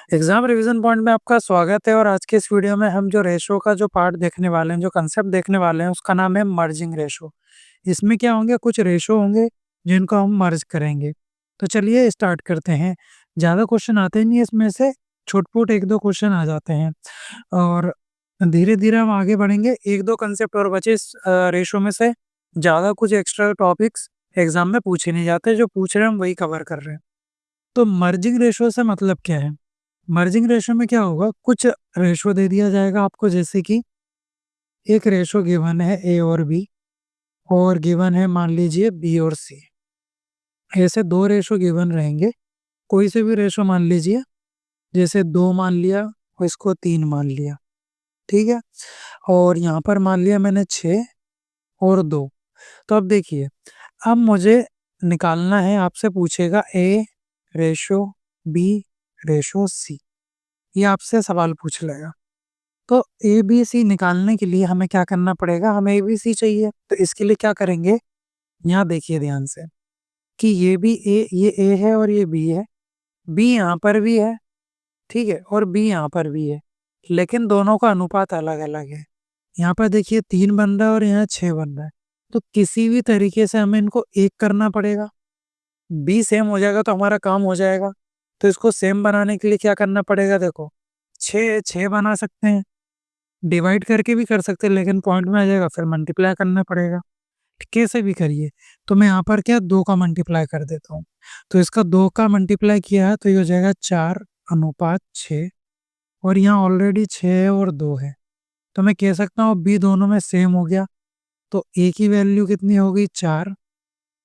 Exam revision point में आपका स्वागत है और आज के इस वीडियो में हम जो रेशो का जो पार्ट देखने वाले हैं, जो कंसेप्ट देखने वाले हैं, उसका नाम है मर्जिंग रेशो। इसमें क्या होंगे, कुछ रेशो होंगे जिनको हम मर्ज करेंगे। तो चलिए स्टार्ट करते हैं। ज़्यादा क्वेश्चन आते नहीं है इसमें से, छुटपुट एक दो क्वेश्चन आ जाते हैं और धीरे धीरे हम आगे बढ़ेंगे। एक दो कंसेप्ट और बचे इस रेशो में से। ज़्यादा कुछ एक्स्ट्रा टॉपिक्स एग्जाम में पूछे नहीं जाते, जो पूछ रहे हैं हम वही कवर कर रहे हैं। तो मर्जिंग रेशो से मतलब क्या है? मर्जिंग रेशो में क्या होगा, कुछ रेशो दे दिया जाएगा आपको, जैसे कि एक रेशो गिवन है ए और बी, और गिवन है मान लीजिए बी और सी। ऐसे दो रेशो गिवन रहेंगे, कोई से भी रेशो मान लीजिए, जैसे 2 मान लिया और इसको 3 मान लिया, ठीक है। और यहाँ पर मान लिया मैंने 6 और 2। तो अब देखिए, अब मुझे निकालना है, आपसे पूछेगा ए रेशो बी रेशो सी, ये आपसे सवाल पूछ लेगा। तो ए बी सी निकालने के लिए हमें क्या करना पड़ेगा, हमें ए बी सी चाहिए। तो इसके लिए क्या करेंगे, यहाँ देखिए ध्यान से कि ये भी ये ए है और ये बी है, बी यहाँ पर भी है, ठीक है, और बी यहाँ पर भी है, लेकिन दोनों का अनुपात अलग अलग है। यहाँ पर देखिए 3 बन रहा है और यहाँ 6 बन रहा है। तो किसी भी तरीके से हमें इनको एक करना पड़ेगा। बी सेम हो जाएगा तो हमारा काम हो जाएगा। तो इसको सेम बनाने के लिए क्या करना पड़ेगा, देखो 6 बना सकते हैं, डिवाइड करके भी कर सकते हैं, लेकिन पॉइंट में आ जाएगा, फिर मल्टीप्लाई करना पड़ेगा। कैसे भी करिए। तो मैं यहाँ पर क्या 2 का मल्टीप्लाई कर देता हूँ। तो इसका 2 का मल्टीप्लाई किया है तो ये हो जाएगा 4:6, और यहाँ ऑलरेडी 6 और 2 है। तो मैं कह सकता हूँ बी दोनों में सेम हो गया। तो ए की वैल्यू कितनी हो गई 4,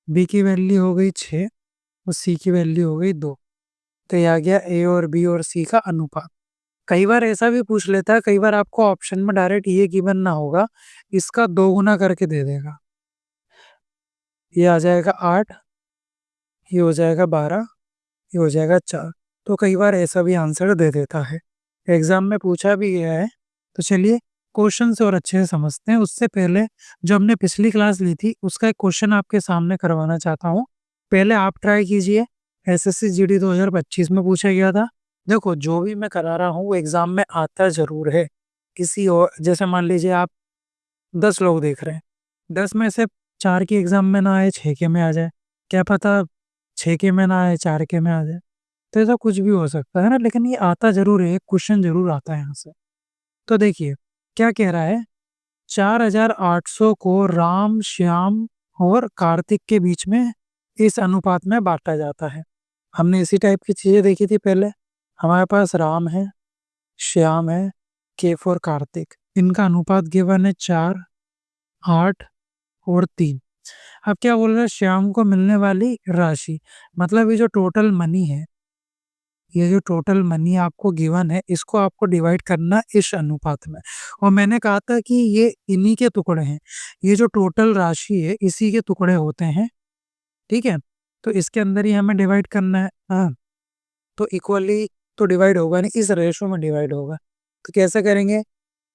बी की वैल्यू हो गई 6 और सी की वैल्यू हो गई 2। तो ये आ गया ए और बी और सी का अनुपात। कई बार ऐसा भी पूछ लेता है, कई बार आपको ऑप्शन में डायरेक्ट ये गिवन ना होगा, इसका 2 गुना करके दे देगा। ये आ जाएगा 8, ये हो जाएगा 12, ये हो जाएगा 4। तो कई बार ऐसा भी आंसर दे देता है, एग्जाम में पूछा भी गया है। तो चलिए क्वेश्चन से और अच्छे से समझते हैं। उससे पहले जो हमने पिछली क्लास ली थी उसका एक क्वेश्चन आपके सामने करवाना चाहता हूँ। पहले आप ट्राई कीजिए, एसएससी जीडी 2025 में पूछा गया था। देखो जो भी मैं करा रहा हूँ वो एग्जाम में आता जरूर है। किसी और जैसे मान लीजिए आप 10 लोग देख रहे हैं, 10 में से 4 के एग्जाम में ना आए, 6 के में आ जाए, क्या पता 6 के में ना आए 4 के में आ जाए। तो ऐसा कुछ भी हो सकता है ना, लेकिन ये आता जरूर है, क्वेश्चन जरूर आता है यहाँ से। तो देखिए क्या कह रहा है, 4800 को राम श्याम और कार्तिक के बीच में इस अनुपात में बांटा जाता है। हमने इसी टाइप की चीजें देखी थी पहले। हमारे पास राम है, श्याम है, केफ और कार्तिक, इनका अनुपात गिवन है 4, 8 और 3। अब क्या बोल रहा है, श्याम को मिलने वाली राशि, मतलब ये जो टोटल मनी है, ये जो टोटल मनी आपको गिवन है, इसको आपको डिवाइड करना इस अनुपात में। और मैंने कहा था कि ये इन्हीं के टुकड़े हैं, ये जो टोटल राशि है इसी के टुकड़े होते हैं, ठीक है। तो इसके अंदर ही हमें डिवाइड करना है। हाँ, तो इक्वली तो डिवाइड होगा नहीं, इस रेशो में डिवाइड होगा। तो कैसे करेंगे,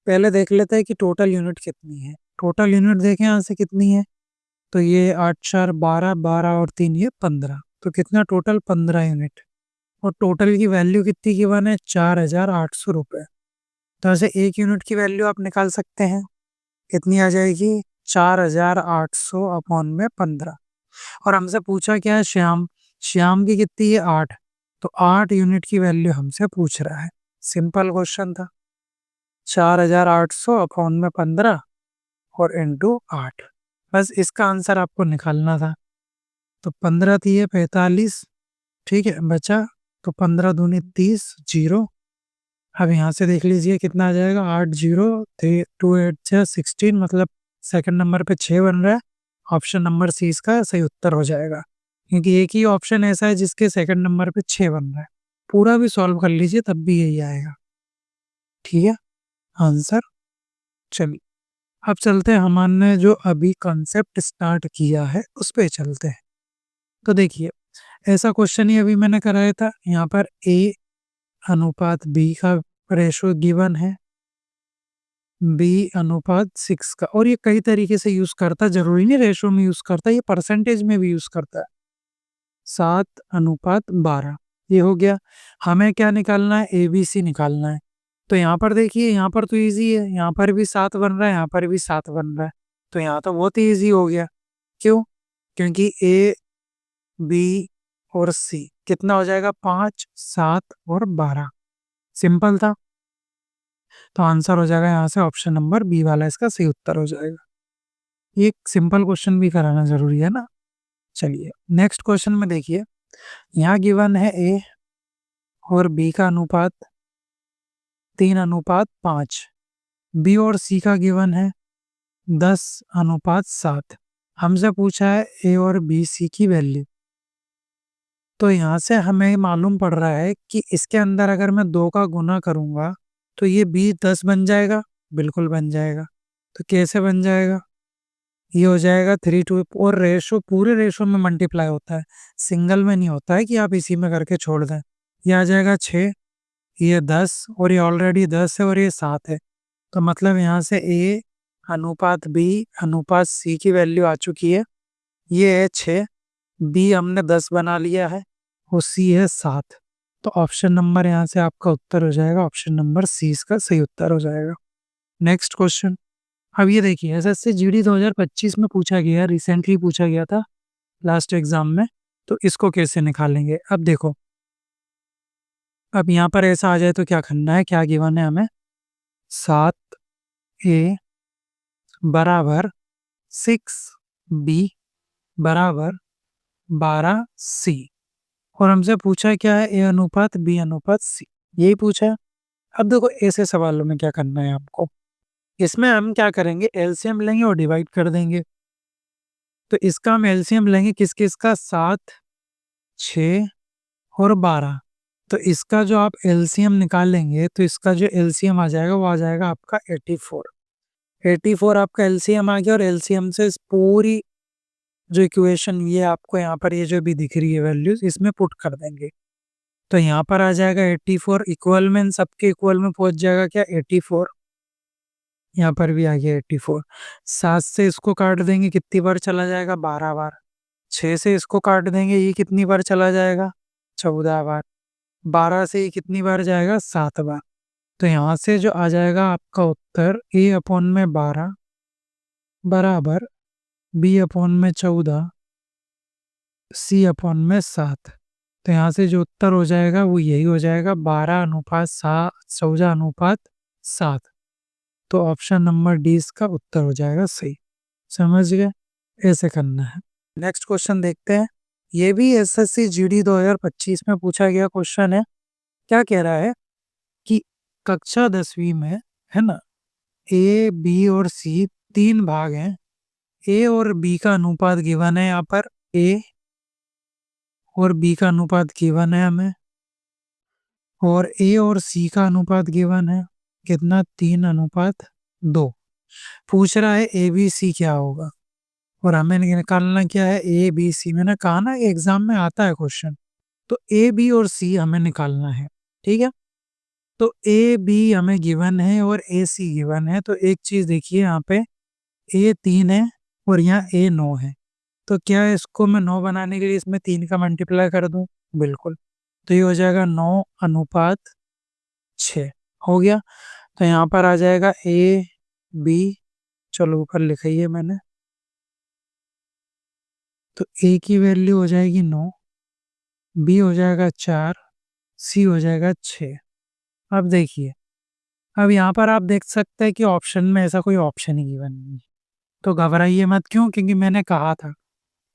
पहले देख लेते हैं कि टोटल यूनिट कितनी है। टोटल यूनिट देखें यहाँ से कितनी है, तो ये 8 4 12, 12 और 3 ये 15। तो कितना टोटल 15 यूनिट। और टोटल की वैल्यू कितनी गिवन है, 4800 रुपये। तो ऐसे एक यूनिट की वैल्यू आप निकाल सकते हैं, कितनी आ जाएगी 4800 अपॉन में 15। और हमसे पूछा क्या है, श्याम, श्याम की कितनी है 8, तो 8 यूनिट की वैल्यू हमसे पूछ रहा है। सिंपल क्वेश्चन था, 4800 अपॉन में 15 और इंटू 8, बस इसका आंसर आपको निकालना था। तो 15 थी है 45, ठीक है, बचा तो 15 दूनी 30, 0। अब यहाँ से देख लीजिए कितना आ जाएगा, 80328 16, मतलब सेकंड नंबर पे 6 बन रहा है। ऑप्शन नंबर सी इसका सही उत्तर हो जाएगा, क्योंकि एक ही ऑप्शन ऐसा है जिसके सेकंड नंबर पे 6 बन रहा है। पूरा भी सॉल्व कर लीजिए तब भी यही आएगा, ठीक है आंसर। चलिए अब चलते हैं, हमने जो अभी कंसेप्ट स्टार्ट किया है उस पे चलते हैं। तो देखिए ऐसा क्वेश्चन ही अभी मैंने कराया था। यहाँ पर ए अनुपात बी का रेशो गिवन है, बी अनुपात 6 का, और ये कई तरीके से यूज करता है, जरूरी नहीं रेशो में यूज करता है, ये परसेंटेज में भी यूज करता है। 7:12, ये हो गया। हमें क्या निकालना है, ABC निकालना है। तो यहाँ पर देखिए, यहाँ पर तो ईजी है, यहाँ पर भी 7 बन रहा है, यहाँ पर भी 7 बन रहा है, तो यहाँ तो बहुत ही ईजी हो गया। क्यों? क्योंकि A, B और C कितना हो जाएगा, 5, 7 और 12। सिंपल था। तो आंसर हो जाएगा यहाँ से ऑप्शन नंबर बी वाला इसका सही उत्तर हो जाएगा। ये एक सिंपल क्वेश्चन भी कराना जरूरी है ना। चलिए नेक्स्ट क्वेश्चन में देखिए, यहाँ गिवन है A और B का अनुपात 3:5। B और C का गिवन है 10:7। हमसे पूछा है A और B C की वैल्यू। तो यहाँ से हमें मालूम पड़ रहा है कि इसके अंदर अगर मैं 2 का गुना करूँगा तो ये B 10 बन जाएगा, बिल्कुल बन जाएगा। तो कैसे बन जाएगा, ये हो जाएगा 3:2 और रेशो पूरे रेशो में मल्टीप्लाई होता है, सिंगल में नहीं होता है कि आप इसी में करके छोड़ दें। ये आ जाएगा 6, ये 10 और ये ऑलरेडी 10 है और ये 7 है। तो मतलब यहाँ से A अनुपात B अनुपात C की वैल्यू आ चुकी है। ये है 6, B हमने 10 बना लिया है और C है 7। तो ऑप्शन नंबर यहाँ से आपका उत्तर हो जाएगा, ऑप्शन नंबर C इसका सही उत्तर हो जाएगा। Next question. अब ये देखिए, एसएससी जीडी 2025 में पूछा गया, रिसेंटली पूछा गया था लास्ट एग्जाम में। तो इसको कैसे निकालेंगे, अब देखो। अब यहाँ पर ऐसा आ जाए तो क्या करना है, क्या गिवन है हमें, 7A बराबर 6B बराबर 12C। और हमसे पूछा क्या है, A अनुपात B अनुपात C, यही पूछा है। अब देखो ऐसे सवालों में क्या करना है आपको, इसमें हम क्या करेंगे, एलसीएम लेंगे और डिवाइड कर देंगे। तो इसका हम एलसीएम लेंगे किस किस का, 7, 6 और 12। तो इसका जो आप एलसीएम निकालेंगे तो इसका जो एलसीएम आ जाएगा वो आ जाएगा आपका 84। 84 आपका एलसीएम आ गया और एलसीएम से इस पूरी जो इक्वेशन ये आपको यहाँ पर ये जो भी दिख रही है वैल्यूज इसमें पुट कर देंगे। तो यहाँ पर आ जाएगा 84, इक्वल में सबके इक्वल में पहुंच जाएगा क्या, 84। यहाँ पर भी आ गया 84। 7 से इसको काट देंगे, कितनी बार चला जाएगा, 12 बार। 6 से इसको काट देंगे, ये कितनी बार चला जाएगा, 14 बार। 12 से ये कितनी बार जाएगा, 7 बार। तो यहाँ से जो आ जाएगा आपका उत्तर A/12 बराबर B/14 C/7। तो यहाँ से जो उत्तर हो जाएगा वो यही हो जाएगा, 12:7 14:7। तो ऑप्शन नंबर डी इसका उत्तर हो जाएगा सही। समझ गए, ऐसे करना है। नेक्स्ट क्वेश्चन देखते हैं, ये भी एसएससी जीडी 2025 में पूछा गया क्वेश्चन है। क्या कह रहा है कि कक्षा 10वीं में, है ना, ए बी और सी 3 भाग हैं। ए और बी का अनुपात गिवन है, यहाँ पर ए और बी का अनुपात गिवन है हमें, और ए और सी का अनुपात गिवन है कितना, 3:2। पूछ रहा है ए बी सी क्या होगा, और हमें निकालना क्या है, ए बी सी। मैंने कहा ना एग्जाम में आता है क्वेश्चन। तो ए बी और सी हमें निकालना है, ठीक है। तो ए बी हमें गिवन है और ए सी गिवन है। तो एक चीज देखिए, यहाँ पे ए 3 है और यहाँ ए 9 है। तो क्या इसको मैं 9 बनाने के लिए इसमें 3 का मल्टीप्लाई कर दूं, बिल्कुल। तो ये हो जाएगा 9:6 हो गया। तो यहाँ पर आ जाएगा ए बी, चलो ऊपर लिखा ही है मैंने। तो ए की वैल्यू हो जाएगी 9, बी हो जाएगा 4, सी हो जाएगा 6। अब देखिए, अब यहाँ पर आप देख सकते हैं कि ऑप्शन में ऐसा कोई ऑप्शन ही गिवन नहीं है। तो घबराइए मत, क्यों, क्योंकि मैंने कहा था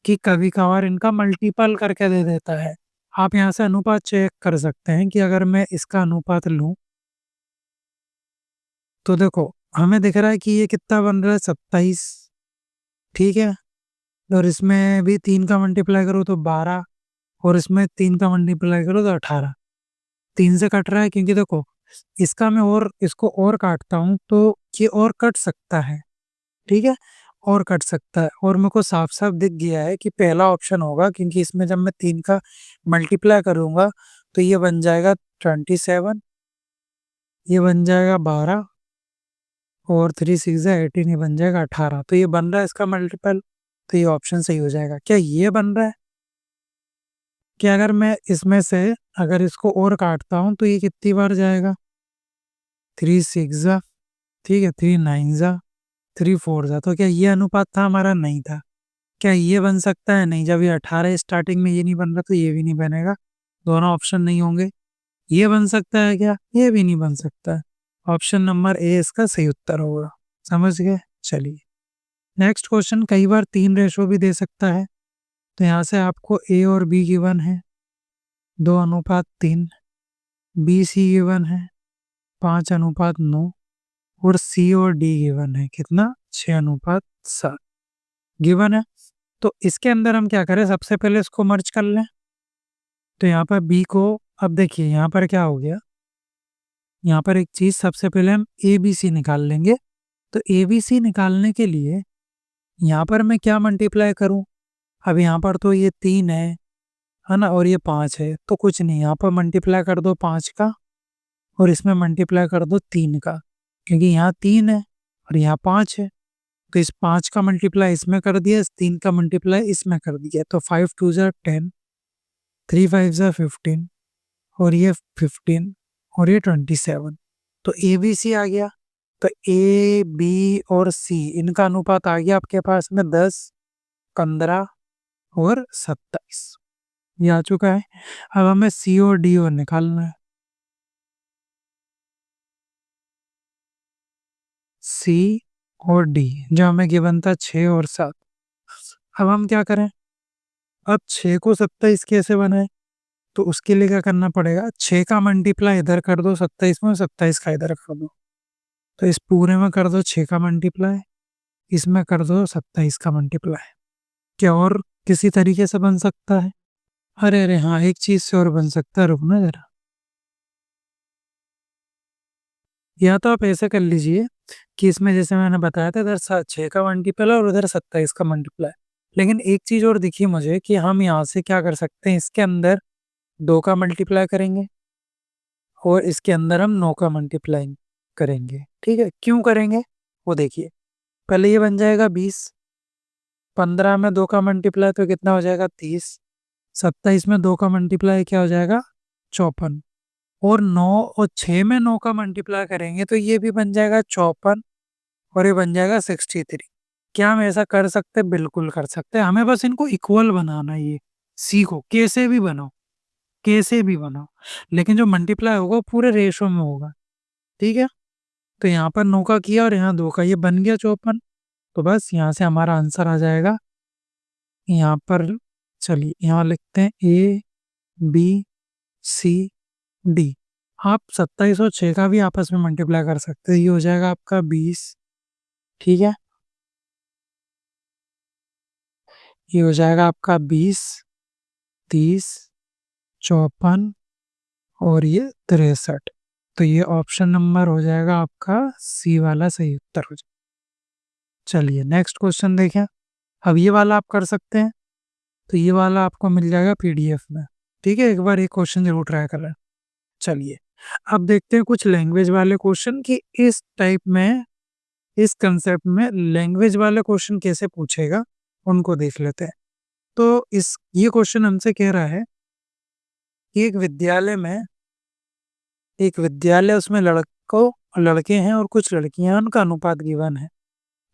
कि कभी कभार इनका मल्टीपल करके दे देता है। आप यहाँ से अनुपात चेक कर सकते हैं कि अगर मैं इसका अनुपात लूं तो देखो हमें दिख रहा है कि ये कितना बन रहा है, 27, ठीक है। और इसमें भी 3 का मल्टीप्लाई करो तो 12, और इसमें 3 का मल्टीप्लाई करो तो 18। 3 से कट रहा है, क्योंकि देखो इसका मैं और इसको और काटता हूँ तो ये और कट सकता है, ठीक है, और कट सकता है। और मेरे को साफ साफ दिख गया है कि पहला ऑप्शन होगा, क्योंकि इसमें जब मैं 3 का मल्टीप्लाई करूंगा तो ये बन जाएगा 27, ये बन जाएगा 12 और 3 6 18, ये बन जाएगा 18। तो ये बन रहा है इसका मल्टीपल। तो ये ऑप्शन सही हो जाएगा। क्या ये बन रहा है कि अगर मैं इसमें से अगर इसको और काटता हूँ तो ये कितनी बार जाएगा, 3 6 जा, ठीक है, 3 9 जा, 3 4 जा। तो क्या ये अनुपात था हमारा? नहीं था। क्या ये बन सकता है? नहीं। जब ये 18 स्टार्टिंग में ये नहीं बन रहा तो ये भी नहीं बनेगा, दोनों ऑप्शन नहीं होंगे। ये बन सकता है क्या? ये भी नहीं बन सकता है। ऑप्शन नंबर ए इसका सही उत्तर होगा। समझ गए? चलिए नेक्स्ट क्वेश्चन। कई बार 3 रेशो भी दे सकता है। तो यहाँ से आपको ए और बी गिवन है 2:3, बी सी गिवन है 5:9 और सी और डी गिवन है कितना, 6:7 गिवन है। तो इसके अंदर हम क्या करें, सबसे पहले इसको मर्ज कर लें। तो यहाँ पर बी को, अब देखिए यहाँ पर क्या हो गया, यहाँ पर एक चीज सबसे पहले हम ए बी सी निकाल लेंगे। तो ए बी सी निकालने के लिए यहाँ पर मैं क्या मल्टीप्लाई करूँ, अब यहाँ पर तो ये 3 है ना, और ये 5 है, तो कुछ नहीं, यहाँ पर मल्टीप्लाई कर दो 5 का और इसमें मल्टीप्लाई कर दो 3 का, क्योंकि यहाँ 3 है और यहाँ 5 है। तो इस 5 का मल्टीप्लाई इसमें कर दिया, इस 3 का मल्टीप्लाई इसमें कर दिया। तो 5 2 जा 10, 3 5 जा 15 और ये 15 और ये 27। तो ए बी सी आ गया। तो ए बी और सी इनका अनुपात आ गया आपके पास में 10 15 और 27, ये आ चुका है। अब हमें सी और डी और निकालना है। सी और डी जो हमें गिवन था 6 और 7। अब हम क्या करें, अब 6 को 27 कैसे बनाए, तो उसके लिए क्या करना पड़ेगा, 6 का मल्टीप्लाई इधर कर दो 27 में, 27 का इधर कर दो। तो इस पूरे में कर दो 6 का मल्टीप्लाई, इसमें कर दो 27 का मल्टीप्लाई। क्या और किसी तरीके से बन सकता है? अरे अरे हाँ, एक चीज से और बन सकता है, रुकना जरा। या तो आप ऐसे कर लीजिए कि इसमें जैसे मैंने बताया था, इधर 6 का मल्टीप्लाई और उधर 27 का मल्टीप्लाई। लेकिन एक चीज और दिखी मुझे कि हम यहाँ से क्या कर सकते हैं, इसके अंदर 2 का मल्टीप्लाई करेंगे और इसके अंदर हम 9 का मल्टीप्लाई करेंगे। ठीक है, क्यों करेंगे वो देखिए। पहले ये बन जाएगा 20, 15 में 2 का मल्टीप्लाई तो कितना हो जाएगा 30, 27 में 2 का मल्टीप्लाई क्या हो जाएगा 54, और 9 और 6 में 9 का मल्टीप्लाई करेंगे तो ये भी बन जाएगा 54 और ये बन जाएगा 63। क्या हम ऐसा कर सकते हैं? बिल्कुल कर सकते हैं। हमें बस इनको इक्वल बनाना है, ये सीखो, कैसे भी बनाओ, कैसे भी बनाओ, लेकिन जो मल्टीप्लाई होगा वो पूरे रेशो में होगा। ठीक है, तो यहाँ पर 9 का किया और यहाँ 2 का, ये बन गया 54। तो बस यहाँ से हमारा आंसर आ जाएगा यहाँ पर। चलिए यहाँ लिखते हैं ए बी सी डी। आप 27 और 6 का भी आपस में मल्टीप्लाई कर सकते हैं, ये हो जाएगा आपका 20। ठीक है, ये हो जाएगा आपका 20, 30, 54 और ये 63। तो ये ऑप्शन नंबर हो जाएगा आपका सी वाला सही उत्तर हो जाएगा। चलिए नेक्स्ट क्वेश्चन देखें। अब ये वाला आप कर सकते हैं, तो ये वाला आपको मिल जाएगा पीडीएफ में। ठीक है, एक बार ये क्वेश्चन जरूर ट्राई कर लें। चलिए अब देखते हैं कुछ लैंग्वेज वाले क्वेश्चन कि इस टाइप में, इस कंसेप्ट में लैंग्वेज वाले क्वेश्चन कैसे पूछेगा, उनको देख लेते हैं। तो इस ये क्वेश्चन हमसे कह रहा है कि एक विद्यालय उसमें लड़कों लड़के हैं और कुछ लड़कियां, उनका अनुपात गिवन है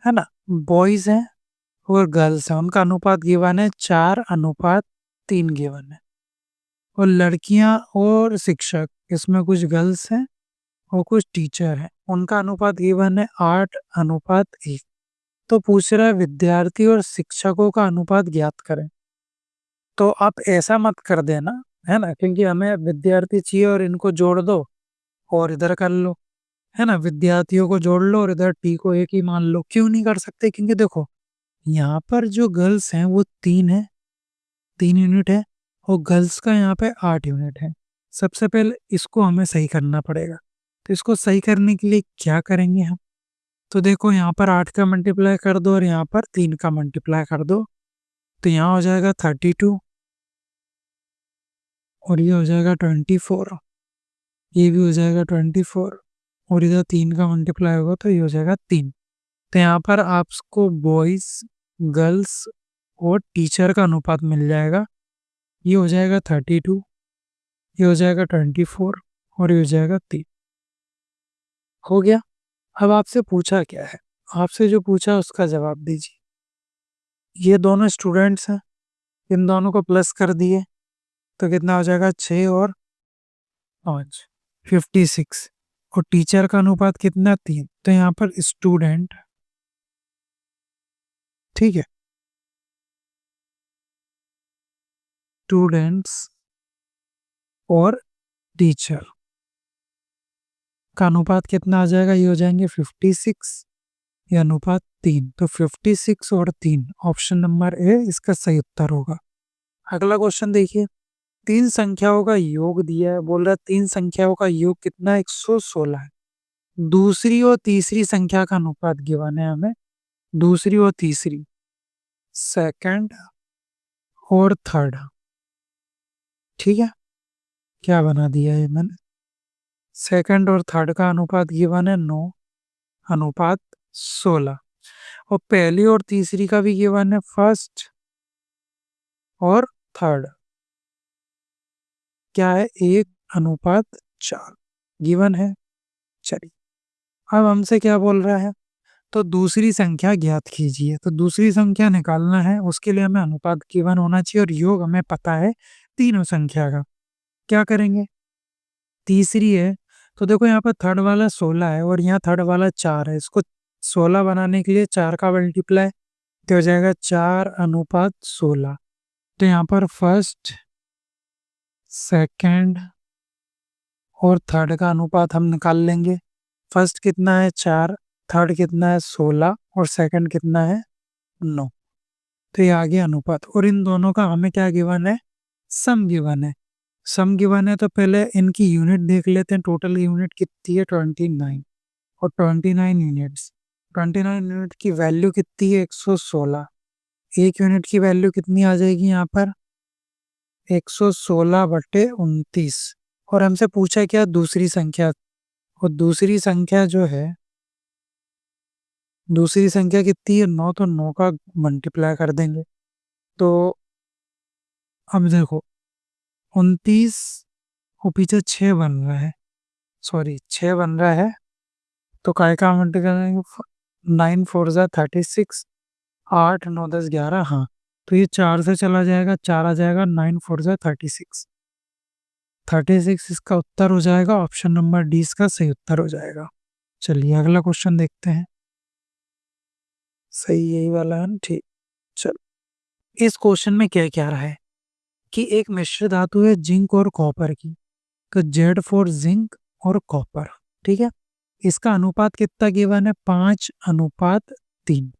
ना, बॉयज हैं और गर्ल्स हैं, उनका अनुपात गिवन है 4:3 गिवन है। और लड़कियां और शिक्षक, इसमें कुछ गर्ल्स हैं और कुछ टीचर हैं, उनका अनुपात गिवन है 8:1। तो पूछ रहा है विद्यार्थी और शिक्षकों का अनुपात ज्ञात करें। तो आप ऐसा मत कर देना, है ना, क्योंकि हमें विद्यार्थी चाहिए और इनको जोड़ दो और इधर कर लो, है ना, विद्यार्थियों को जोड़ लो और इधर टी को एक ही मान लो। क्यों नहीं कर सकते? क्योंकि देखो यहाँ पर जो गर्ल्स हैं वो 3 है, 3 यूनिट है, और गर्ल्स का यहाँ पे 8 यूनिट है। सबसे पहले इसको हमें सही करना पड़ेगा। तो इसको सही करने के लिए क्या करेंगे हम, तो देखो यहाँ पर 8 का मल्टीप्लाई कर दो और यहाँ पर 3 का मल्टीप्लाई कर दो। तो यहाँ हो जाएगा 32 और ये हो जाएगा 24, ये भी हो जाएगा 24 और इधर 3 का मल्टीप्लाई होगा तो ये हो जाएगा 3। तो यहाँ पर आपको बॉयज, गर्ल्स और टीचर का अनुपात मिल जाएगा। ये हो जाएगा 32, ये हो जाएगा 24 और ये हो जाएगा 3। हो गया। अब आपसे पूछा क्या है, आपसे जो पूछा उसका जवाब दीजिए। ये दोनों स्टूडेंट्स हैं, इन दोनों को प्लस कर दिए तो कितना हो जाएगा 6 और 5, 56। और टीचर का अनुपात कितना 3, तो यहाँ पर स्टूडेंट, ठीक है, स्टूडेंट्स और टीचर का अनुपात कितना आ जाएगा, ये हो जाएंगे 56, ये अनुपात 3। तो 56 और 3, ऑप्शन नंबर ए इसका सही उत्तर होगा। अगला क्वेश्चन देखिए, 3 संख्याओं का योग दिया है, बोल रहा है 3 संख्याओं का योग कितना 116 है। दूसरी और तीसरी संख्या का अनुपात गिवन है हमें, दूसरी और तीसरी, सेकंड और थर्ड, ठीक है। क्या बना दिया है मैंने, सेकंड और थर्ड का अनुपात गिवन है 9 अनुपात 16, और पहली और तीसरी का भी गिवन है फर्स्ट और थर्ड, क्या है 1 अनुपात 4 गिवन है। चलिए, अब हमसे क्या बोल रहा है, तो दूसरी संख्या ज्ञात कीजिए। तो दूसरी संख्या निकालना है, उसके लिए हमें अनुपात गिवन होना चाहिए और योग हमें पता है तीनों संख्या का। क्या करेंगे, तीसरी है तो देखो यहाँ पर थर्ड वाला 16 है और यहाँ थर्ड वाला 4 है, इसको 16 बनाने के लिए 4 का मल्टीप्लाई तो हो जाएगा 4 अनुपात 16। तो यहाँ पर फर्स्ट, सेकंड और थर्ड का अनुपात हम निकाल लेंगे। फर्स्ट कितना है 4, थर्ड कितना है 16 और सेकंड कितना है 9। तो ये आ गया अनुपात, और इन दोनों का हमें क्या गिवन है, सम गिवन है। सम गिवन है तो पहले इनकी यूनिट देख लेते हैं, टोटल यूनिट कितनी है 29, और 29 यूनिट्स, 29 यूनिट की वैल्यू कितनी है 116। एक यूनिट की वैल्यू कितनी आ जाएगी यहाँ पर 116/29। और हमसे पूछा क्या दूसरी संख्या, और दूसरी संख्या जो है, दूसरी संख्या कितनी है 9, तो 9 का मल्टीप्लाई कर देंगे। तो अब देखो 29 और पीछे 6 बन रहा है, सॉरी 6 बन रहा है, तो काय का मल्टीप्लाई करेंगे 9 4 जा 36, 8 9 10 11, हाँ तो ये 4 से चला जाएगा, 4 आ जाएगा, 9 4 जा 36, 36 इसका उत्तर हो जाएगा, ऑप्शन नंबर डी इसका सही उत्तर हो जाएगा। चलिए अगला क्वेश्चन देखते हैं, सही यही वाला है ना, ठीक। चलो इस क्वेश्चन में क्या क्या रहा है कि एक मिश्र धातु है जिंक और कॉपर की, तो जेड फॉर जिंक और कॉपर, ठीक है। इसका अनुपात कितना गिवन है 5 अनुपात 3।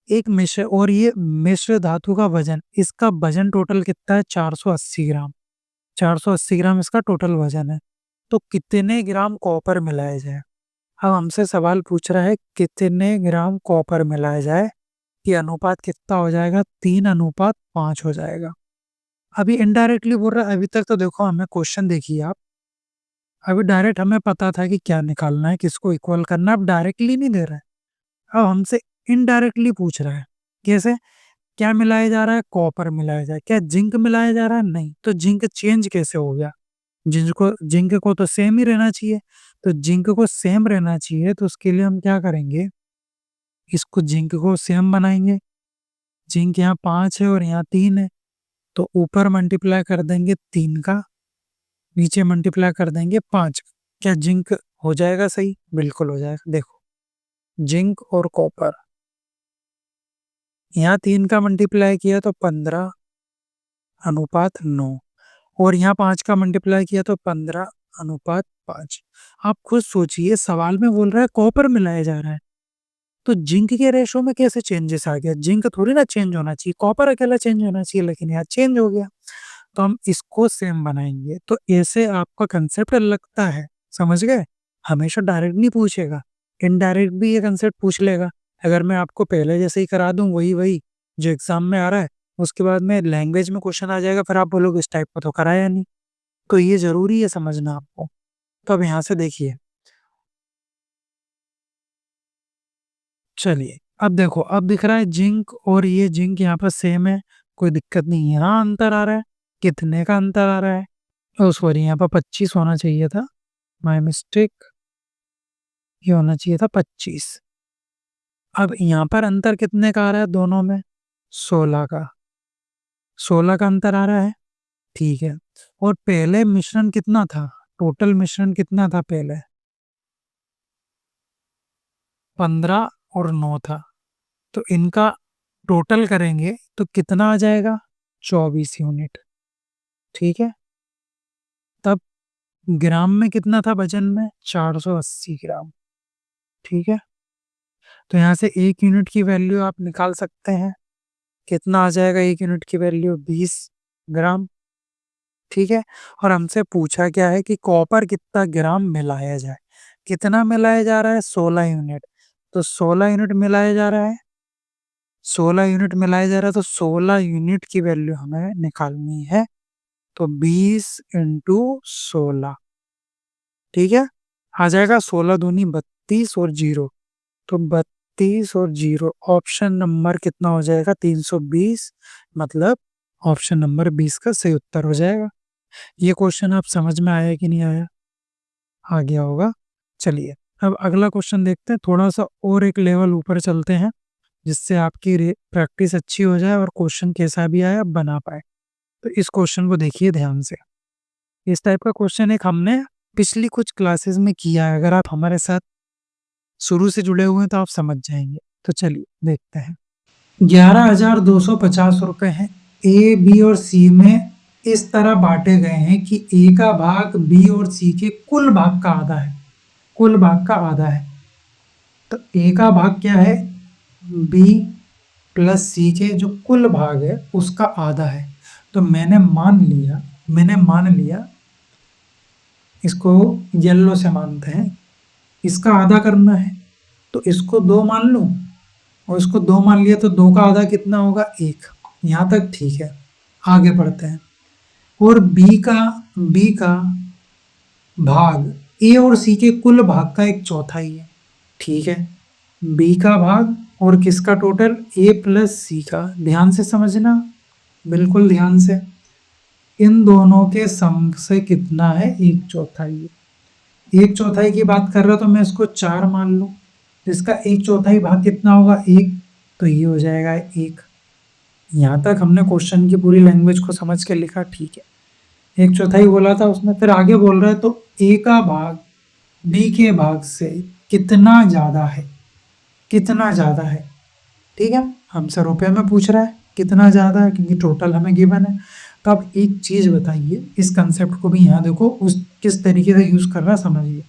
एक मिश्र, और ये मिश्र धातु का वजन, इसका वजन टोटल कितना है 480 ग्राम, 480 ग्राम इसका टोटल वजन है। तो कितने ग्राम कॉपर मिलाया जाए, अब हमसे सवाल पूछ रहा है कितने ग्राम कॉपर मिलाया जाए, कि अनुपात कितना हो जाएगा 3 अनुपात 5 हो जाएगा। अभी इनडायरेक्टली बोल रहा है, अभी तक तो देखो हमें क्वेश्चन देखिए आप, अभी डायरेक्ट हमें पता था कि क्या निकालना है, किसको इक्वल करना है, अब डायरेक्टली नहीं दे रहा है, अब हमसे इनडायरेक्टली पूछ रहा है। कैसे, क्या मिलाया जा रहा है, कॉपर मिलाया जाए, क्या जिंक मिलाया जा रहा है, नहीं, तो जिंक चेंज कैसे हो गया, जिंक को तो सेम ही रहना चाहिए, तो जिंक को सेम रहना चाहिए, तो उसके लिए हम क्या करेंगे, इसको जिंक को सेम बनाएंगे। जिंक यहाँ 5 है और यहाँ 3 है, तो ऊपर मल्टीप्लाई कर देंगे 3 का, नीचे मल्टीप्लाई कर देंगे 5। क्या जिंक हो जाएगा सही, बिल्कुल हो जाएगा। देखो जिंक और कॉपर, यहाँ 3 का मल्टीप्लाई किया तो 15 अनुपात 9, और यहाँ 5 का मल्टीप्लाई किया तो 15 अनुपात 5। आप खुद सोचिए, सवाल में बोल रहा है कॉपर मिलाया जा रहा है, तो जिंक के रेशो में कैसे चेंजेस आ गया, जिंक थोड़ी ना चेंज होना चाहिए, कॉपर अकेला चेंज होना चाहिए, लेकिन यहाँ चेंज हो गया, तो हम इसको सेम बनाएंगे। तो ऐसे आपका कंसेप्ट लगता है, समझ गए, हमेशा डायरेक्ट नहीं पूछेगा, इनडायरेक्ट भी ये कंसेप्ट पूछ लेगा। अगर मैं आपको पहले जैसे ही करा दूं वही वही जो एग्जाम में आ रहा है, उसके बाद में लैंग्वेज में क्वेश्चन आ जाएगा, फिर आप बोलोगे इस टाइप का तो कराया नहीं। तो ये जरूरी है समझना आपको। तो अब यहाँ से देखिए, चलिए अब देखो, अब दिख रहा है जिंक और ये जिंक यहाँ पर सेम है, कोई दिक्कत नहीं है। यहाँ अंतर आ रहा है, कितने का अंतर आ रहा है, ओह सॉरी, यहाँ पर 25 होना चाहिए था, माय मिस्टेक। ये होना चाहिए था 25। अब यहाँ पर अंतर कितने का आ रहा है दोनों में? 16 का। 16 का अंतर आ रहा है, ठीक है। और पहले मिश्रण कितना था? टोटल मिश्रण कितना था पहले? 15 और 9 था। तो इनका टोटल करेंगे तो कितना आ जाएगा? 24 यूनिट, ठीक है। तब ग्राम में कितना था वजन में? 480 ग्राम, ठीक है। तो यहाँ से 1 यूनिट की वैल्यू आप निकाल सकते हैं। कितना आ जाएगा 1 यूनिट की वैल्यू? 20 ग्राम, ठीक है। और हमसे पूछा क्या है कि कॉपर कितना ग्राम मिलाया जाए। कितना मिलाया जा रहा है? 16 यूनिट। तो 16 यूनिट मिलाया जा रहा है, 16 यूनिट मिलाया जा रहा है, तो 16 यूनिट की वैल्यू हमें निकालनी है। तो 20 इंटू 16, ठीक है। आ जाएगा 16 दूनी 32 और 0, तो 32 और 0, ऑप्शन नंबर कितना हो जाएगा? 320। मतलब ऑप्शन नंबर 20 का सही उत्तर हो जाएगा। ये क्वेश्चन आप समझ में आया कि नहीं आया? आ गया होगा। चलिए अब अगला क्वेश्चन देखते हैं, थोड़ा सा और एक लेवल ऊपर चलते हैं, जिससे आपकी प्रैक्टिस अच्छी हो जाए और क्वेश्चन कैसा भी आए आप बना पाए। तो इस क्वेश्चन को देखिए ध्यान से। इस टाइप का क्वेश्चन एक हमने पिछली कुछ क्लासेस में किया है। अगर आप हमारे साथ शुरू से जुड़े हुए हैं तो आप समझ जाएंगे। तो चलिए देखते हैं। 11,250 रुपए हैं। ए, बी और सी में इस तरह बांटे गए हैं कि ए का भाग बी और सी के कुल भाग का आधा है। कुल भाग का आधा है। तो ए का भाग क्या है? बी प्लस सी के जो कुल भाग है उसका आधा है। तो मैंने मान लिया, इसको येलो से मानते हैं, इसका आधा करना है। तो इसको 2 मान लूं और इसको 2 मान लिया, तो 2 का आधा कितना होगा? 1। यहाँ तक ठीक है। आगे बढ़ते हैं। और बी का भाग ए और सी के कुल भाग का 1/4 है, ठीक है। बी का भाग और किसका टोटल? ए प्लस सी का। ध्यान से समझना, बिल्कुल ध्यान से। इन दोनों के सम से कितना है? 1/4। 1/4 की बात कर रहा तो मैं इसको 4 मान लूं, इसका 1/4 भाग कितना होगा? 1। तो ये हो जाएगा 1। यहाँ तक हमने क्वेश्चन की पूरी लैंग्वेज को समझ के लिखा, ठीक है। 1/4 बोला था उसने, फिर आगे बोल रहा है तो ए का भाग बी के भाग से कितना ज्यादा है? कितना ज्यादा है, ठीक है। हमसे रुपए में पूछ रहा है कितना ज्यादा है, क्योंकि टोटल हमें गिवन है। तो अब एक चीज बताइए, इस कंसेप्ट को भी यहाँ देखो उस किस तरीके से यूज कर रहा समझिए।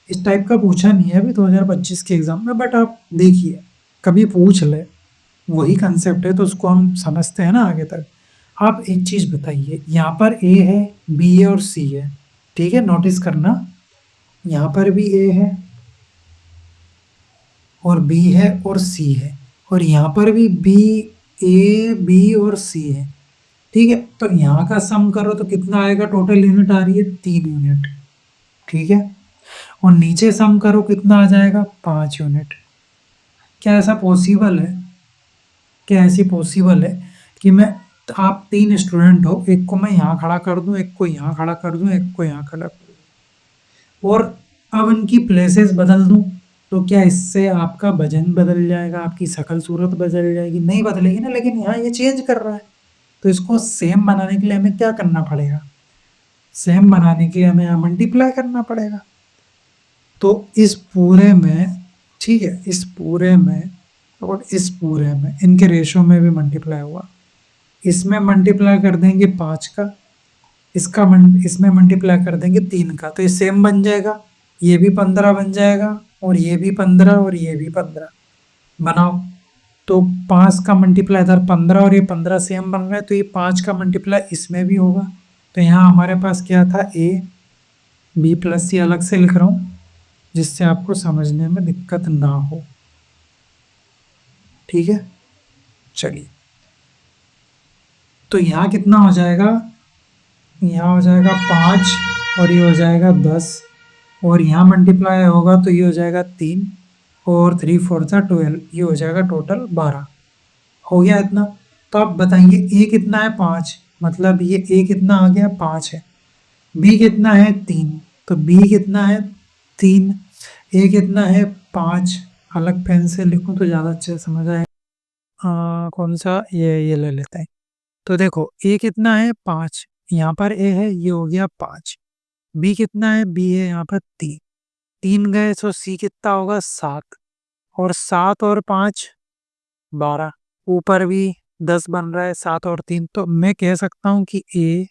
इस टाइप का पूछा नहीं है अभी 2025 के एग्जाम में, बट आप देखिए कभी पूछ ले, वही कंसेप्ट है तो उसको हम समझते हैं ना आगे तक। आप एक चीज बताइए, यहाँ पर ए है, बी है और सी है, ठीक है। नोटिस करना, यहाँ पर भी ए है और बी है और सी है, और यहाँ पर भी ए बी और सी है, ठीक है। तो यहाँ का सम करो तो कितना आएगा? टोटल यूनिट आ रही है 3 यूनिट, ठीक है। और नीचे सम करो कितना आ जाएगा? 5 यूनिट। क्या ऐसा पॉसिबल है? क्या ऐसी पॉसिबल है कि आप 3 स्टूडेंट हो, एक को मैं यहाँ खड़ा कर दूं, एक को यहाँ खड़ा कर दूं, एक को यहाँ खड़ा कर दूं, और अब इनकी प्लेसेस बदल दूं, तो क्या इससे आपका वजन बदल जाएगा? आपकी शक्ल सूरत बदल जाएगी? नहीं बदलेगी ना। लेकिन यहाँ ये चेंज कर रहा है, तो इसको सेम बनाने के लिए हमें क्या करना पड़ेगा? सेम बनाने के लिए हमें यहाँ मल्टीप्लाई करना पड़ेगा। तो इस पूरे में, ठीक है, इस पूरे में और इस पूरे में इनके रेशो में भी मल्टीप्लाई हुआ। इसमें मल्टीप्लाई कर देंगे 5 का, इसमें मल्टीप्लाई कर देंगे 3 का, तो ये सेम बन जाएगा। ये भी 15 बन जाएगा और ये भी 15 और ये भी 15 बनाओ। तो 5 का मल्टीप्लाई इधर 15 और ये 15 सेम बन रहा है, तो ये 5 का मल्टीप्लाई इसमें भी होगा। तो यहाँ हमारे पास क्या था? ए, बी प्लस सी अलग से लिख रहा हूँ जिससे आपको समझने में दिक्कत ना हो, ठीक है। चलिए, तो यहाँ कितना हो जाएगा? यहाँ हो जाएगा 5 और ये हो जाएगा 10, और यहाँ मल्टीप्लाई होगा तो ये हो जाएगा 3 और 3 4 12, ये हो जाएगा टोटल 12। हो गया इतना। तो आप बताइए ए कितना है? 5, मतलब ये a कितना आ गया 5 है, b कितना है 3, तो b कितना है 3, a कितना है 5। अलग पेन से लिखूं तो ज़्यादा अच्छे से समझ आएगा। कौन सा, ये ले लेते हैं। तो देखो a कितना है 5, यहाँ पर a है, ये हो गया 5। b कितना है, b है यहाँ पर 3, 3 गए तो c कितना होगा 7, और 7 और 5 12, ऊपर भी 10 बन रहा है, 7 और 3, तो मैं कह सकता हूँ कि a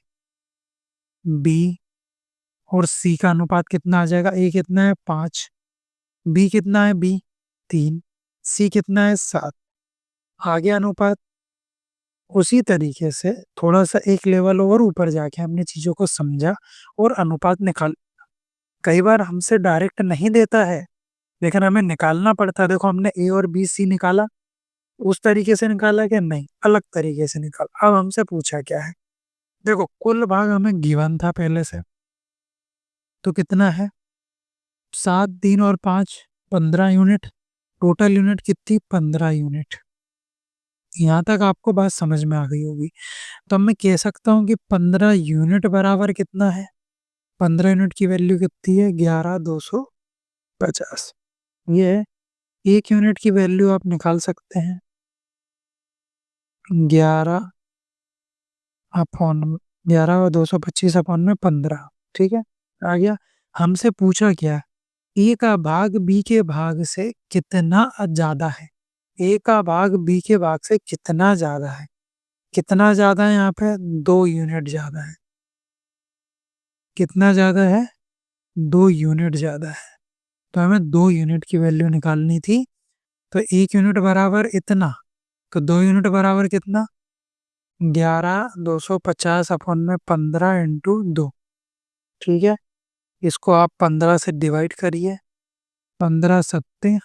b और c का अनुपात कितना आ जाएगा। a कितना है 5, b कितना है b 3, c कितना है 7। आगे अनुपात उसी तरीके से थोड़ा सा एक लेवल और ऊपर जाके हमने चीज़ों को समझा और अनुपात निकाल। कई बार हमसे डायरेक्ट नहीं देता है, लेकिन हमें निकालना पड़ता है। देखो हमने ए और बी सी निकाला, उस तरीके से निकाला कि नहीं, अलग तरीके से निकाला। अब हमसे पूछा क्या है, देखो कुल भाग हमें गिवन था पहले से, तो कितना है 7, 3 और 5 15 यूनिट, टोटल यूनिट कितनी 15 यूनिट। यहाँ तक आपको बात समझ में आ गई होगी। तो अब मैं कह सकता हूँ कि 15 यूनिट बराबर कितना है, 15 यूनिट की वैल्यू कितनी है 11,250। ये है, एक यूनिट की वैल्यू आप निकाल सकते हैं 11 अपॉन 11,225 अपॉन में 15। ठीक है, आ गया। हमसे पूछा क्या, ए का भाग बी के भाग से कितना ज्यादा है। ए का भाग बी के भाग से कितना ज्यादा है, कितना ज्यादा है यहाँ पे 2 यूनिट ज्यादा है। कितना ज्यादा है 2 यूनिट ज्यादा है। तो हमें 2 यूनिट की वैल्यू निकालनी थी। तो 1 यूनिट बराबर इतना, तो 2 यूनिट बराबर कितना 11,250 अपॉन में 15 इंटू 2। ठीक है, इसको आप 15 से डिवाइड करिए, 15 सत्ते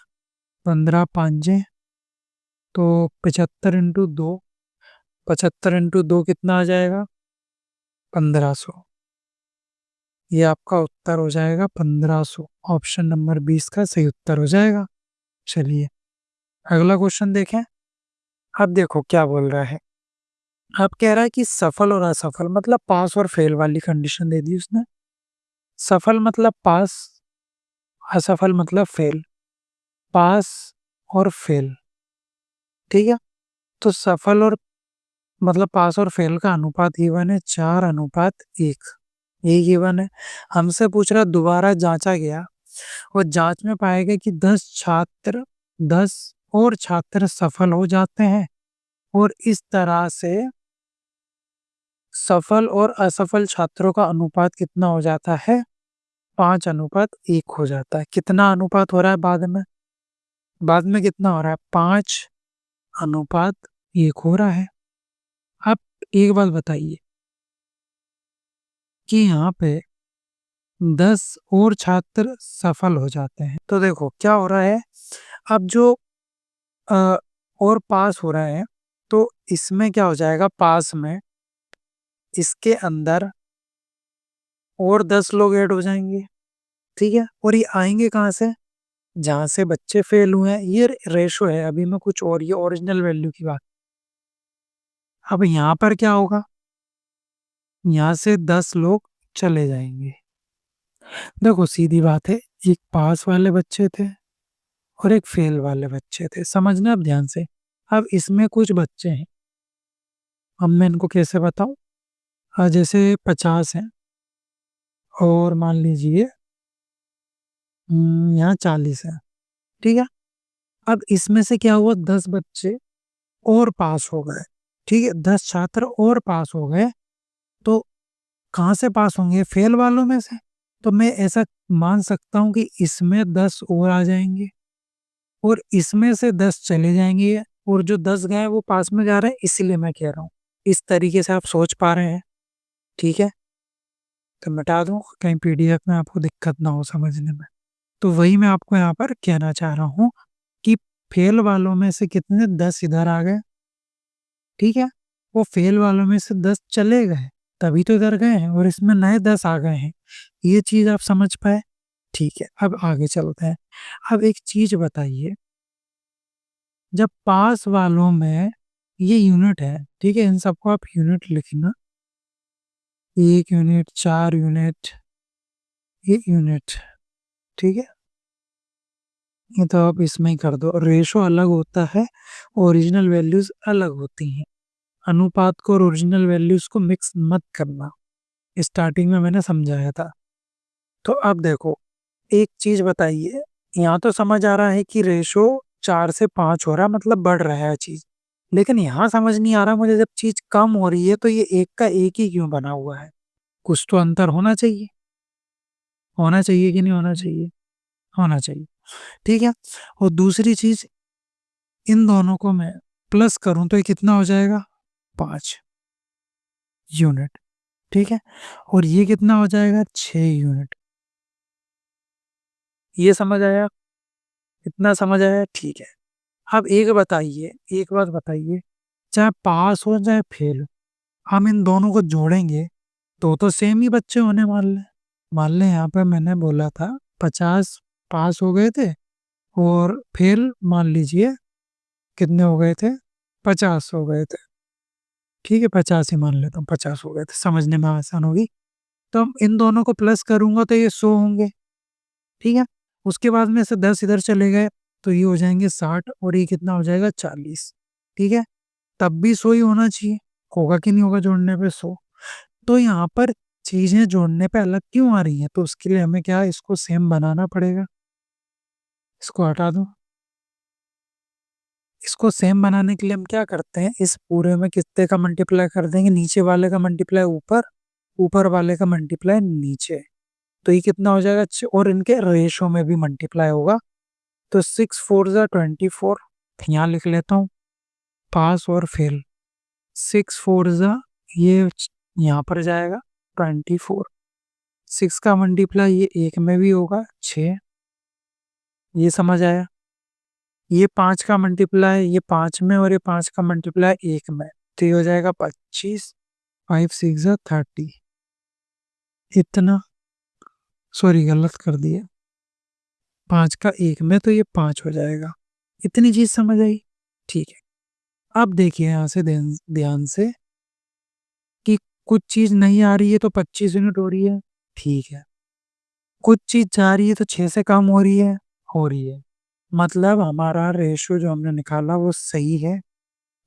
15 पाँचे, तो 75 इंटू 2, 75 इंटू 2 कितना आ जाएगा 1500। ये आपका उत्तर हो जाएगा 1500। ऑप्शन नंबर 20 का सही उत्तर हो जाएगा। चलिए अगला क्वेश्चन देखें। अब देखो क्या बोल रहा है, अब कह रहा है कि सफल और असफल, मतलब पास और फेल वाली कंडीशन दे दी उसने। सफल मतलब पास, असफल मतलब फेल। पास और फेल, ठीक है। तो सफल और मतलब पास और फेल का अनुपात गिवन है 4:1। ये गिवन है। हमसे पूछ रहा दोबारा जांचा गया और जांच में पाया गया कि 10 और छात्र सफल हो जाते हैं, और इस तरह से सफल और असफल छात्रों का अनुपात कितना हो जाता है 5:1 हो जाता है। कितना अनुपात हो रहा है बाद में, बाद में कितना हो रहा है 5:1 हो रहा है। अब एक बात बताइए कि यहाँ पे 10 और छात्र सफल हो जाते हैं, तो देखो क्या हो रहा है। अब जो अ, और पास हो रहे हैं, तो इसमें क्या हो जाएगा, पास में इसके अंदर और 10 लोग ऐड हो जाएंगे। ठीक है, और ये आएंगे कहाँ से, जहां से बच्चे फेल हुए हैं। ये रेशो है, अभी मैं कुछ और, ये ओरिजिनल वैल्यू की बात। अब यहाँ पर क्या होगा, यहाँ से 10 लोग चले जाएंगे। देखो सीधी बात है, एक पास वाले बच्चे थे और एक फेल वाले बच्चे थे, समझना अब ध्यान से। अब इसमें कुछ बच्चे हैं, अब मैं इनको कैसे बताऊं। जैसे 50 हैं और मान लीजिए यहाँ 40 है। ठीक है, अब इसमें से क्या हुआ, 10 बच्चे और पास हो गए। ठीक है, 10 छात्र और पास हो गए। तो कहाँ से पास होंगे, फेल वालों में से। तो मैं ऐसा मान सकता हूँ कि इसमें 10 और आ जाएंगे और इसमें से 10 चले जाएंगे, और जो 10 गए वो पास में जा रहे हैं, इसीलिए मैं कह रहा हूँ। इस तरीके से आप सोच पा रहे हैं। ठीक है, तो मिटा दूं कहीं पीडीएफ में आपको दिक्कत ना हो समझने में। तो वही मैं आपको यहाँ पर कहना चाह रहा हूँ कि फेल वालों में से कितने 10 इधर आ गए। ठीक है, वो फेल वालों में से 10 चले गए, तभी तो इधर गए हैं, और इसमें नए 10 आ गए हैं। ये चीज आप समझ पाए। ठीक है, अब आगे चलते हैं। अब एक चीज बताइए, जब पास वालों में ये यूनिट है, ठीक है, इन सबको आप यूनिट लिखना, 1 यूनिट, 4 यूनिट, 1 यूनिट। ठीक है, ये तो आप इसमें ही कर दो। रेशो अलग होता है, ओरिजिनल वैल्यूज अलग होती हैं। अनुपात को और ओरिजिनल वैल्यूज को मिक्स मत करना, स्टार्टिंग में मैंने समझाया था। तो अब देखो, एक चीज बताइए, यहाँ तो समझ आ रहा है कि रेशो 4 से 5 हो रहा है, मतलब बढ़ रहा है चीज। लेकिन यहाँ समझ नहीं आ रहा मुझे, जब चीज कम हो रही है तो ये एक का एक ही क्यों बना हुआ है? कुछ तो अंतर होना चाहिए। होना चाहिए कि नहीं होना चाहिए? होना चाहिए। ठीक है। और दूसरी चीज, इन दोनों को मैं प्लस करूं तो ये कितना हो जाएगा? 5 यूनिट। ठीक है। और ये कितना हो जाएगा? 6 यूनिट। ये समझ आया? इतना समझ आया? ठीक है। अब एक बताइए, एक बात बताइए, चाहे पास हो चाहे फेल, हम इन दोनों को जोड़ेंगे तो सेम ही बच्चे होने, मान लें। मान लें यहाँ पे मैंने बोला था 50 पास हो गए थे, और फेल मान लीजिए कितने हो गए थे? 50 हो गए थे। ठीक है, 50 ही मान लेता हूँ, 50 हो गए थे, समझने में आसान होगी। तो हम इन दोनों को प्लस करूंगा तो ये 100 होंगे। ठीक है। उसके बाद में से 10 इधर चले गए तो ये हो जाएंगे 60, और ये कितना हो जाएगा? 40। ठीक है। तब भी 100 ही होना चाहिए। होगा कि नहीं होगा जोड़ने पे 100? तो यहाँ पर चीजें जोड़ने पे अलग क्यों आ रही हैं? तो उसके लिए हमें क्या, इसको सेम बनाना पड़ेगा। इसको हटा दो। इसको सेम बनाने के लिए हम क्या करते हैं, इस पूरे में कितने का मल्टीप्लाई कर देंगे? नीचे वाले का मल्टीप्लाई ऊपर, ऊपर वाले का मल्टीप्लाई नीचे। तो ये कितना हो जाएगा? और इनके रेशो में भी मल्टीप्लाई होगा। तो 6 4 ज़ा 24, यहाँ लिख लेता हूँ, पास और फेल। 6 4 ज़ा, ये यहाँ पर जाएगा 24। 6 का मल्टीप्लाई ये एक में भी होगा, 6। ये समझ आया? ये 5 का मल्टीप्लाई ये 5 में, और ये 5 का मल्टीप्लाई एक में, तो ये हो जाएगा 25। 5 6 ज़ा 30। इतना, सॉरी गलत कर दिया, 5 का एक में तो ये 5 हो जाएगा। इतनी चीज समझ आई? ठीक है। अब देखिए यहाँ से ध्यान ध्यान से, कि कुछ चीज नहीं आ रही है तो 25 यूनिट हो रही है। ठीक है। कुछ चीज जा रही है तो 6 से कम हो रही है। हो रही है। मतलब हमारा रेशियो जो हमने निकाला वो सही है।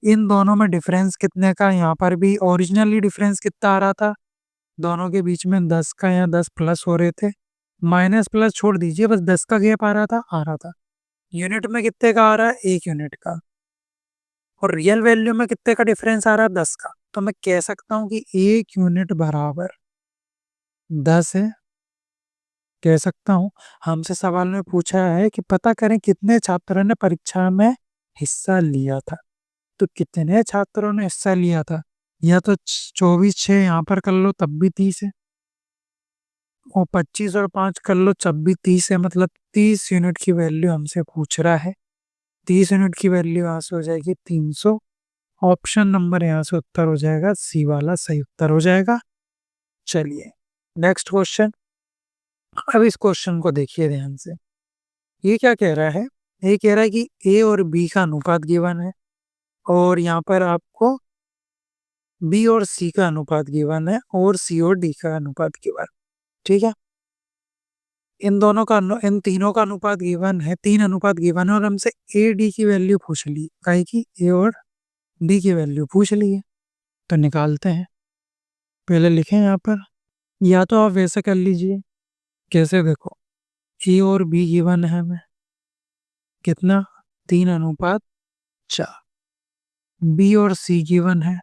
इन दोनों में डिफरेंस कितने का? यहाँ पर भी ओरिजिनली डिफरेंस कितना आ रहा था? दोनों के बीच में 10 का, या 10 प्लस हो रहे थे। माइनस प्लस छोड़ दीजिए, बस 10 का गैप आ रहा था। यूनिट में कितने का आ रहा है? 1 यूनिट का। और रियल वैल्यू में कितने का डिफरेंस आ रहा है? 10 का। तो मैं कह सकता हूँ कि 1 यूनिट बराबर 10 है। कह सकता हूँ। हमसे सवाल में पूछा है कि पता करें कितने छात्रों ने परीक्षा में हिस्सा लिया था। तो कितने छात्रों ने हिस्सा लिया था? या तो 24 6 यहाँ पर कर लो तब भी 30 है, और 25 और 5 कर लो तब भी 30 है, मतलब 30 यूनिट की वैल्यू हमसे पूछ रहा है। 30 यूनिट की वैल्यू यहाँ से हो जाएगी 300। ऑप्शन नंबर यहाँ से उत्तर हो जाएगा, सी वाला सही उत्तर हो जाएगा। चलिए नेक्स्ट क्वेश्चन। अब इस क्वेश्चन को देखिए ध्यान से। ये क्या कह रहा है? ये कह रहा है कि ए और बी का अनुपात गिवन है, और यहाँ पर आपको बी और सी का अनुपात गिवन है, और सी और डी का अनुपात गिवन। ठीक है। इन तीनों का अनुपात गिवन है, 3 अनुपात गिवन है, और हमसे ए डी की वैल्यू पूछ ली, काहे की ए और डी की वैल्यू पूछ ली है। तो निकालते हैं। पहले लिखें यहाँ पर, या तो आप वैसे कर लीजिए। कैसे? देखो, ए और बी गिवन है हमें, कितना? 3 अनुपात 4। बी और सी गिवन है,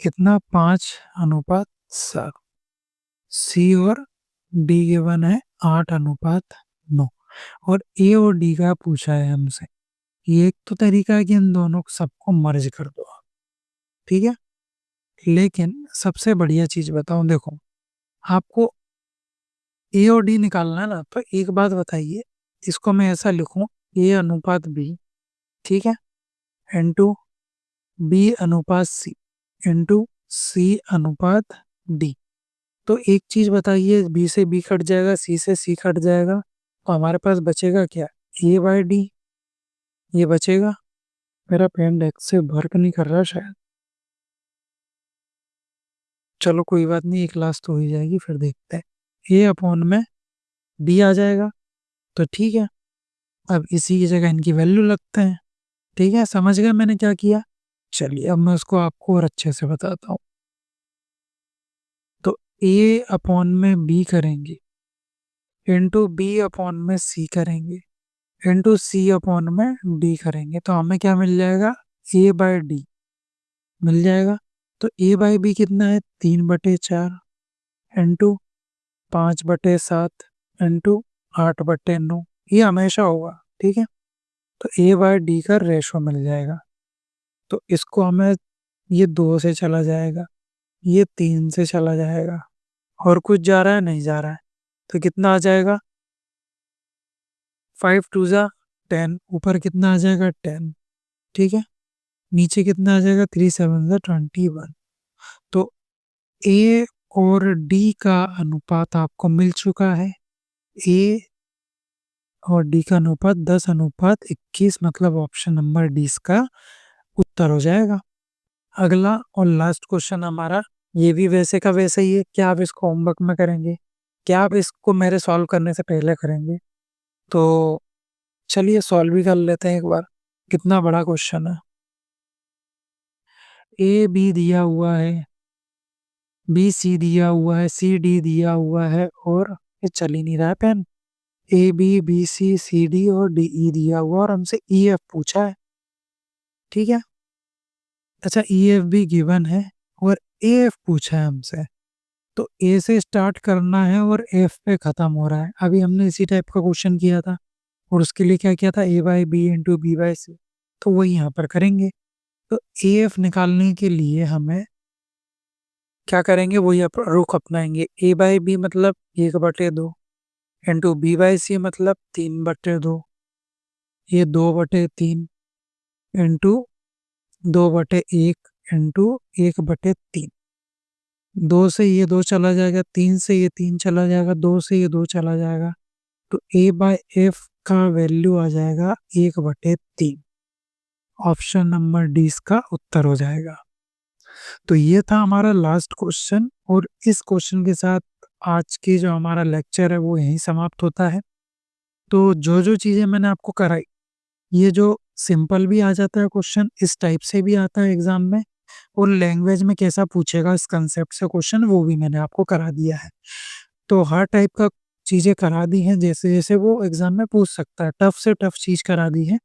कितना? 5 अनुपात 7। सी और डी गिवन है 8 अनुपात 9। और ए और डी का पूछा है हमसे। ये एक तो तरीका है कि इन दोनों को सबको मर्ज कर दो। ठीक है। लेकिन सबसे बढ़िया चीज बताऊं, देखो, आपको ए और डी निकालना है ना, तो एक बात बताइए, इसको मैं ऐसा लिखूं, ए अनुपात बी, ठीक है, इंटू बी अनुपात सी, इंटू सी अनुपात डी। तो एक चीज बताइए, बी से बी कट जाएगा, सी से सी कट जाएगा, तो हमारे पास बचेगा क्या? ए बाई डी। ये बचेगा। मेरा पेन एक्स से वर्क नहीं कर रहा शायद। चलो कोई बात नहीं, एक क्लास तो हो ही जाएगी, फिर देखते हैं। ए अपॉन में बी आ जाएगा, तो ठीक है। अब इसी की जगह इनकी वैल्यू लगते हैं। ठीक है, समझ गए मैंने क्या किया? चलिए अब मैं उसको आपको और अच्छे से बताता हूँ। तो ए अपॉन में बी करेंगे, इंटू बी अपॉन में सी करेंगे, इंटू सी अपॉन में डी करेंगे, तो हमें क्या मिल जाएगा? ए बाय डी मिल जाएगा। तो ए बाई बी कितना है? 3/4 इंटू 5/7 इंटू 8/9, ये हमेशा होगा। ठीक है, तो ए बाय डी का रेशो मिल जाएगा। तो इसको हमें, ये 2 से चला जाएगा, ये 3 से चला जाएगा, और कुछ जा रहा है? नहीं जा रहा है। तो कितना आ जाएगा? 5 2 जा 10, ऊपर कितना आ जाएगा? 10। ठीक है, नीचे कितना आ जाएगा? 3 7 जा 21। तो ए और डी का अनुपात आपको मिल चुका है। ए और डी का अनुपात 10:21, मतलब ऑप्शन नंबर डी इसका उत्तर हो जाएगा। अगला और लास्ट क्वेश्चन हमारा, ये भी वैसे का वैसे ही है। क्या आप इसको होमवर्क में करेंगे? क्या आप इसको मेरे सॉल्व करने से पहले करेंगे? तो चलिए सॉल्व भी कर लेते हैं एक बार। कितना बड़ा क्वेश्चन है। ए बी दिया हुआ है, बी सी दिया हुआ है, सी डी दिया हुआ है, और ये चल ही नहीं रहा है pen. A B C C D और डी ई दिया हुआ, और हमसे ई एफ पूछा है। ठीक है, अच्छा ई एफ भी गिवन है, और ए एफ पूछा है हमसे। तो ए से स्टार्ट करना है और एफ पे खत्म हो रहा है। अभी हमने इसी टाइप का क्वेश्चन किया था, और उसके लिए क्या किया था? A by B into B by C. तो वही यहाँ पर करेंगे। तो ए एफ निकालने के लिए हमें क्या करेंगे? वही रुख अपनाएंगे। ए बाई बी मतलब 1/2 इंटू बी बाई सी मतलब 3/2, ये 2/3 इंटू 2/1 इंटू 1/3। 2 से ये 2 चला जाएगा, 3 से ये 3 चला जाएगा, 2 से ये 2 चला जाएगा। तो ए बाय एफ का वैल्यू आ जाएगा 1/3। ऑप्शन नंबर डी इसका उत्तर हो जाएगा। तो ये था हमारा लास्ट क्वेश्चन, और इस क्वेश्चन के साथ आज की जो हमारा लेक्चर है वो यहीं समाप्त होता है। तो जो जो चीज़ें मैंने आपको कराई, ये जो सिंपल भी आ जाता है क्वेश्चन, इस टाइप से भी आता है एग्जाम में, और लैंग्वेज में कैसा पूछेगा इस कंसेप्ट से क्वेश्चन, वो भी मैंने आपको करा दिया है। तो हर टाइप का चीज़ें करा दी हैं, जैसे जैसे वो एग्जाम में पूछ सकता है। टफ से टफ चीज़ करा दी है,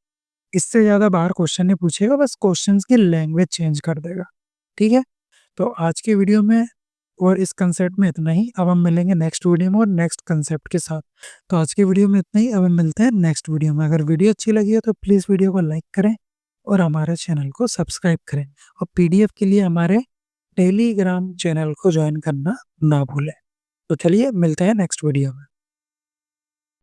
इससे ज़्यादा बाहर क्वेश्चन नहीं पूछेगा, बस क्वेश्चंस की लैंग्वेज चेंज कर देगा। ठीक है, तो आज के वीडियो में और इस कंसेप्ट में इतना ही। अब हम मिलेंगे नेक्स्ट वीडियो में और नेक्स्ट कंसेप्ट के साथ। तो आज की वीडियो में इतना ही, अब हम मिलते हैं नेक्स्ट वीडियो में। अगर वीडियो अच्छी लगी हो तो प्लीज़ वीडियो को लाइक करें और हमारे चैनल को सब्सक्राइब करें, और पीडीएफ के लिए हमारे टेलीग्राम चैनल को ज्वाइन करना ना भूलें। तो चलिए मिलते हैं नेक्स्ट वीडियो में।